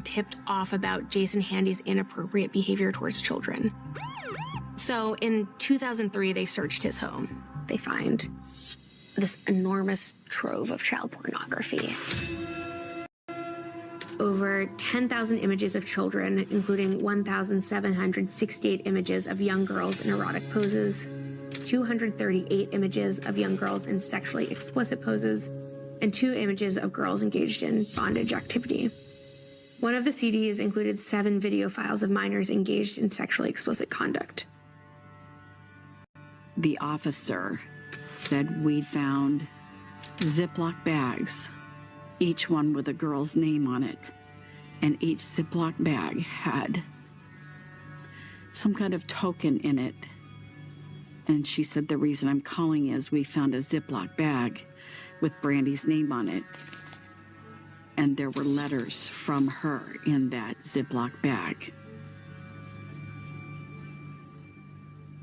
tipped off about Jason Handy's inappropriate behavior towards children. So in 2003, they searched his home. They find this enormous trove of child pornography. Over 10,000 images of children, including 1,768 images of young girls in erotic poses, 238 images of young girls in sexually explicit poses, and 2 images of girls engaged in bondage activity. One of the CDs included 7 video files of minors engaged in sexually explicit conduct. The officer said we found Ziploc bags, each one with a girl's name on it, and each Ziploc bag had some kind of token in it. And she said the reason I'm calling is we found a Ziploc bag with Brandy's name on it, and there were letters from her in that Ziploc bag.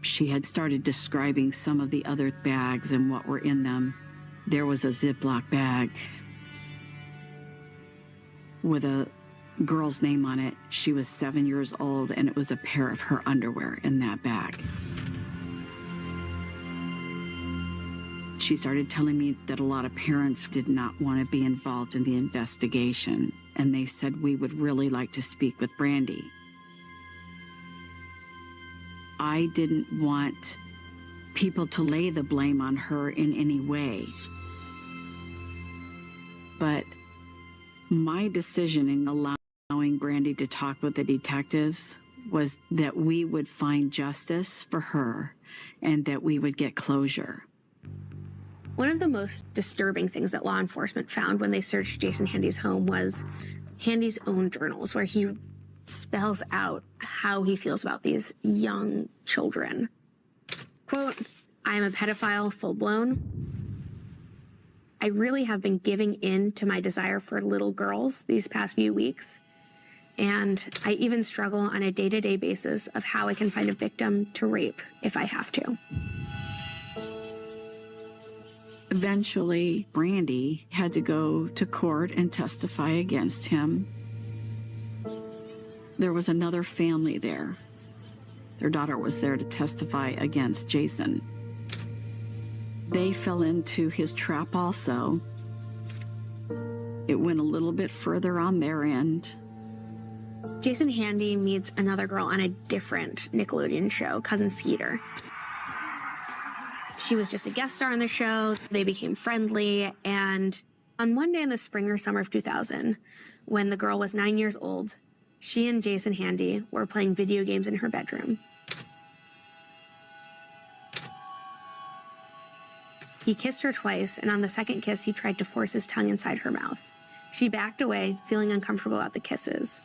She had started describing some of the other bags and what were in them. There was a Ziploc bag with a girl's name on it. She was 7 years old, and it was a pair of her underwear in that bag. She started telling me that a lot of parents did not want to be involved in the investigation, and they said we would really like to speak with Brandy. I didn't want people to lay the blame on her in any way. But my decision in allowing Brandy to talk with the detectives was that we would find justice for her and that we would get closure. One of the most disturbing things that law enforcement found when they searched Jason Handy's home was Handy's own journals, where he spells out how he feels about these young children. Quote, "I am a pedophile full-blown. I really have been giving in to my desire for little girls these past few weeks. And I even struggle on a day-to-day basis of how I can find a victim to rape if I have to." Eventually, Brandy had to go to court and testify against him. There was another family there. Their daughter was there to testify against Jason. They fell into his trap also. It went a little bit further on their end. Jason Handy meets another girl on a different Nickelodeon show, Cousin Skeeter. She was just a guest star on the show. They became friendly. And on one day in the spring or summer of 2000, when the girl was 9 years old, she and Jason Handy were playing video games in her bedroom. He kissed her twice, and on the second kiss, he tried to force his tongue inside her mouth. She backed away, feeling uncomfortable about the kisses.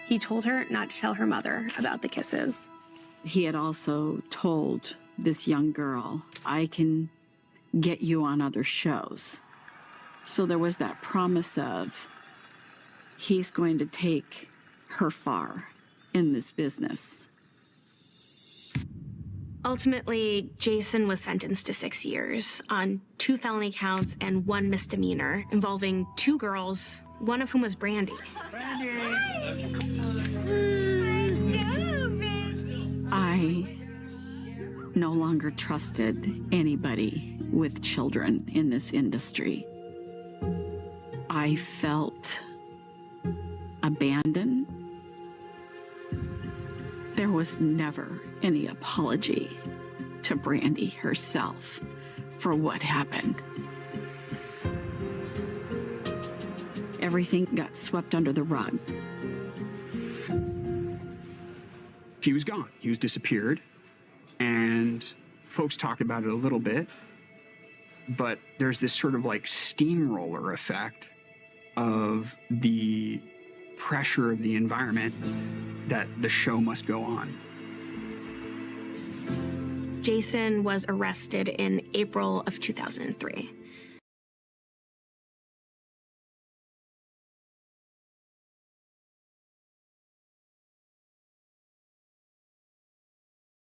He told her not to tell her mother about the kisses. He had also told this young girl, "I can get you on other shows." So there was that promise of he's going to take her far in this business. Ultimately, Jason was sentenced to 6 years on 2 felony counts and 1 misdemeanor involving 2 girls, one of whom was Brandy. I no longer trusted anybody with children in this industry. I felt abandoned. There was never any apology to Brandy herself for what happened. Everything got swept under the rug. He was gone. He was disappeared. And folks talked about it a little bit. But there's this sort of like steamroller effect of the pressure of the environment that the show must go on. Jason was arrested in April of 2003.